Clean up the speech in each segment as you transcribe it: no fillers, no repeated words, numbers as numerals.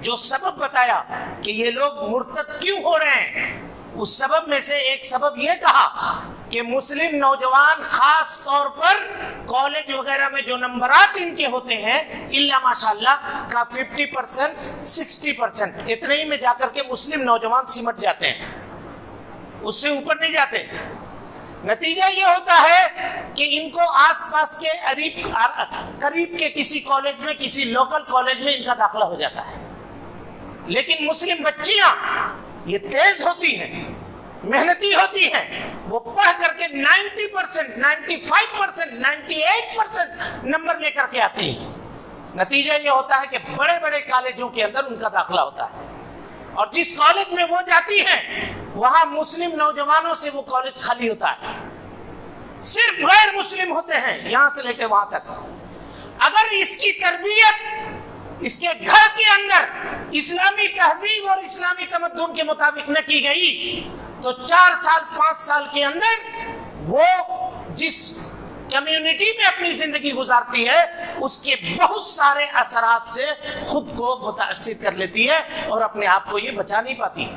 جو سبب بتایا کہ یہ لوگ مرتد کیوں ہو رہے ہیں، اس سبب میں سے ایک سبب یہ کہا کہ مسلم نوجوان خاص طور پر کالج وغیرہ میں جو نمبرات ان کے ہوتے ہیں اللہ ماشاءاللہ کا 50% 60% اتنے ہی میں جا کر کے مسلم نوجوان سمٹ جاتے ہیں، اس سے اوپر نہیں جاتے۔ نتیجہ یہ ہوتا ہے کہ ان کو آس پاس کے قریب کے کسی کالج میں، کسی لوکل کالج میں ان کا داخلہ ہو جاتا ہے۔ لیکن مسلم بچیاں یہ تیز ہوتی ہیں، محنتی ہوتی ہیں، وہ پڑھ کر کے 90%، 95%، 98% نمبر لے کر کے آتی ہیں۔ نتیجہ یہ ہوتا ہے کہ بڑے بڑے کالجوں کے اندر ان کا داخلہ ہوتا ہے، اور جس کالج میں وہ جاتی ہیں وہاں مسلم نوجوانوں سے وہ کالج خالی ہوتا ہے، صرف غیر مسلم ہوتے ہیں یہاں سے لے کے وہاں تک۔ اگر اس کی تربیت اس کے گھر کے اندر اسلامی تہذیب اور اسلامی تمدن کے مطابق نہ کی گئی تو 4 سال 5 سال کے اندر وہ جس کمیونٹی میں اپنی زندگی گزارتی ہے اس کے بہت سارے اثرات سے خود کو متاثر کر لیتی ہے اور اپنے آپ کو یہ بچا نہیں پاتی۔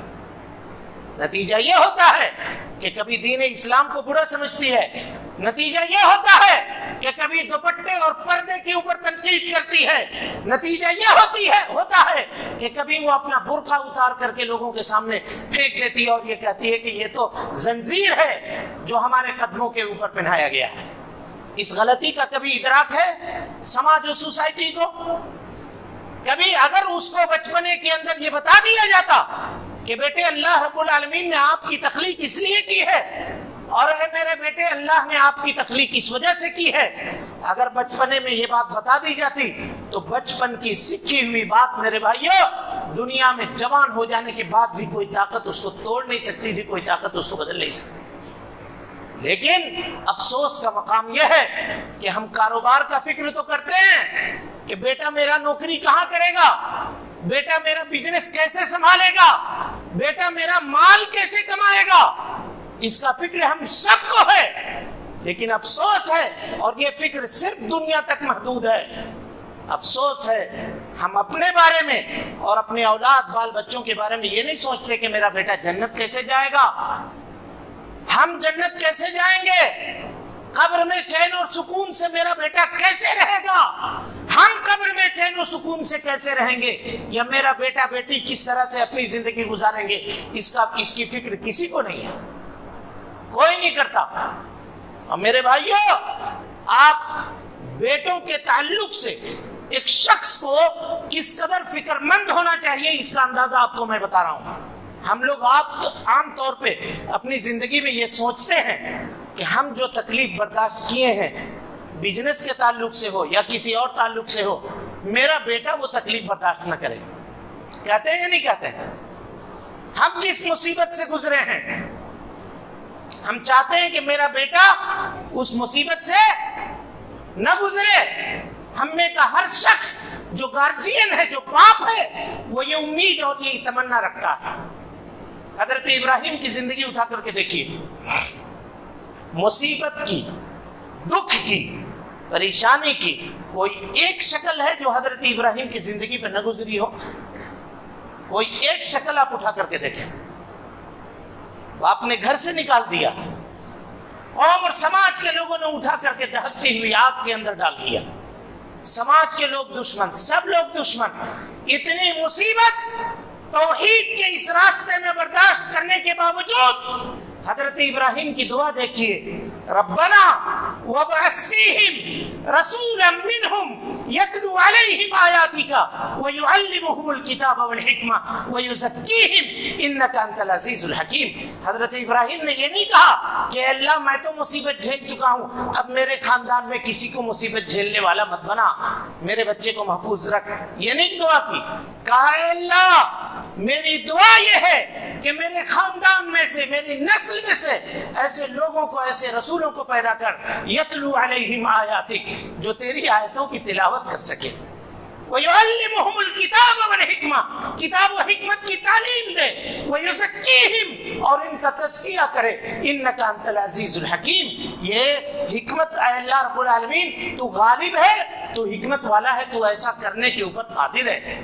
نتیجہ یہ ہوتا ہے کہ کبھی دین اسلام کو برا سمجھتی ہے، نتیجہ یہ ہوتا ہے کہ کبھی دوپٹے اور پردے کے اوپر تنقید کرتی ہے، نتیجہ یہ ہوتا ہے کہ کبھی وہ اپنا برقع اتار کر کے لوگوں کے سامنے پھینک دیتی ہے اور یہ کہتی ہے کہ یہ تو زنجیر ہے جو ہمارے قدموں کے اوپر پہنایا گیا ہے۔ اس غلطی کا کبھی ادراک ہے سماج اور سوسائٹی کو؟ کبھی اگر اس کو بچپنے کے اندر یہ بتا دیا جاتا کہ بیٹے اللہ رب العالمین نے آپ کی تخلیق اس لیے کی ہے، اور اے میرے بیٹے اللہ نے آپ کی تخلیق اس وجہ سے کی ہے، اگر بچپنے میں یہ بات بتا دی جاتی تو بچپن کی سیکھی ہوئی بات میرے بھائیوں دنیا میں جوان ہو جانے کے بعد بھی کوئی طاقت اس کو توڑ نہیں سکتی تھی، کوئی طاقت اس کو بدل نہیں سکتی۔ لیکن افسوس کا مقام یہ ہے کہ ہم کاروبار کا فکر تو کرتے ہیں کہ بیٹا میرا نوکری کہاں کرے گا، بیٹا میرا بزنس کیسے سنبھالے گا، بیٹا میرا مال کیسے کمائے گا، اس کا فکر ہم سب کو ہے۔ لیکن افسوس ہے، اور یہ فکر صرف دنیا تک محدود ہے، افسوس ہے ہم اپنے بارے میں اور اپنے اولاد بال بچوں کے بارے میں یہ نہیں سوچتے کہ میرا بیٹا جنت کیسے جائے گا، ہم جنت کیسے جائیں گے، قبر میں چین اور سکون سے میرا بیٹا کیسے رہے گا، ہم قبر میں چین و سکون سے کیسے رہیں گے، یا میرا بیٹا بیٹی کس طرح سے اپنی زندگی گزاریں گے، اس کی فکر کسی کو نہیں ہے، کوئی نہیں کرتا۔ اور میرے بھائیوں آپ بیٹوں کے تعلق سے ایک شخص کو کس قدر فکر مند ہونا چاہیے اس کا اندازہ آپ کو میں بتا رہا ہوں۔ ہم لوگ عام طور پہ اپنی زندگی میں یہ سوچتے ہیں کہ ہم جو تکلیف برداشت کیے ہیں بزنس کے تعلق سے ہو یا کسی اور تعلق سے ہو، میرا بیٹا وہ تکلیف برداشت نہ کرے، کہتے ہیں یا نہیں کہتے ہیں؟ ہم جس مصیبت سے گزرے ہیں ہم چاہتے ہیں کہ میرا بیٹا اس مصیبت سے نہ گزرے۔ ہم میں کا ہر شخص جو گارجین ہے، جو باپ ہے، وہ یہ امید اور یہ تمنا رکھتا ہے۔ حضرت ابراہیم کی زندگی اٹھا کر کے دیکھیے، مصیبت کی، دکھ کی، پریشانی کی کوئی ایک شکل ہے جو حضرت ابراہیم کی زندگی پہ نہ گزری ہو؟ کوئی ایک شکل آپ اٹھا کر کے دیکھیں۔ وہ اپنے گھر سے نکال دیا، قوم اور سماج کے لوگوں نے اٹھا کر کے دہکتی ہوئی آگ کے اندر ڈال دیا، سماج کے لوگ دشمن، سب لوگ دشمن، اتنی مصیبت توحید کے اس راستے میں برداشت کرنے کے باوجود حضرت ابراہیم کی دعا دیکھیے، ربنا وابعث فیہم رسولا منہم یتلو علیہم آیاتک ویعلمہم الکتاب والحکمہ ویزکیہم انک انت العزیز الحکیم۔ حضرت ابراہیم نے یہ نہیں کہا کہ اللہ میں تو مصیبت جھیل چکا ہوں، اب میرے خاندان میں کسی کو مصیبت جھیلنے والا مت بنا، میرے بچے کو محفوظ رکھ، یہ نہیں دعا کی، کہا اے اللہ میری دعا یہ ہے کہ میرے خاندان میں سے، میری نسل میں سے ایسے لوگوں کو، ایسے رسولوں کو پیدا کر، یتلو علیہم آیاتک، جو تیری آیتوں کی تلاوت کر سکے، وَيُعَلِّمُهُمُ الْكِتَابَ وَالْحِکْمَةَ، کتاب و حکمت کی تعلیم دے، وَيُزَكِّيهِمْ، اور ان کا تزکیہ کرے، اِنَّكَ أَنْتَ الْعَزِيزُ الْحَكِيمُ۔ یہ حکمت اے اللہ رب العالمین تو غالب ہے، تو حکمت والا ہے، تو ایسا کرنے کے اوپر قادر ہے۔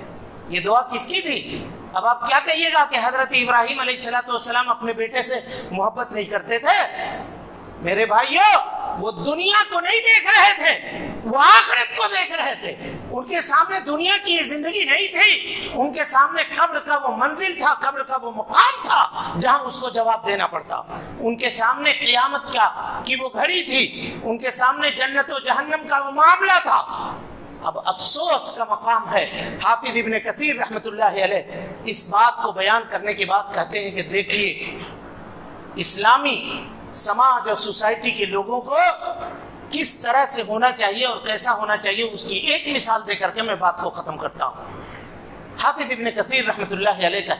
یہ دعا کس کی تھی؟ اب آپ کیا کہیے گا کہ حضرت ابراہیم علیہ السلام اپنے بیٹے سے محبت نہیں کرتے تھے؟ میرے بھائیو، وہ دنیا کو نہیں دیکھ رہے تھے، وہ آخرت کو دیکھ رہے تھے۔ ان کے سامنے دنیا کی یہ زندگی نہیں تھی، ان کے سامنے قبر کا وہ منزل تھا، قبر کا وہ مقام تھا جہاں اس کو جواب دینا پڑتا۔ ان کے سامنے قیامت کی وہ گھڑی تھی، ان کے سامنے جنت و جہنم کا وہ معاملہ تھا۔ اب افسوس کا مقام ہے۔ حافظ ابن کثیر رحمۃ اللہ علیہ اس بات کو بیان کرنے کے بعد کہتے ہیں کہ دیکھیے، اسلامی سماج اور سوسائٹی کے لوگوں کو کس طرح سے ہونا چاہیے اور کیسا ہونا چاہیے، اس کی ایک مثال دے کر کے میں بات کو ختم کرتا ہوں۔ حافظ ابن کثیر رحمۃ اللہ علیہ کا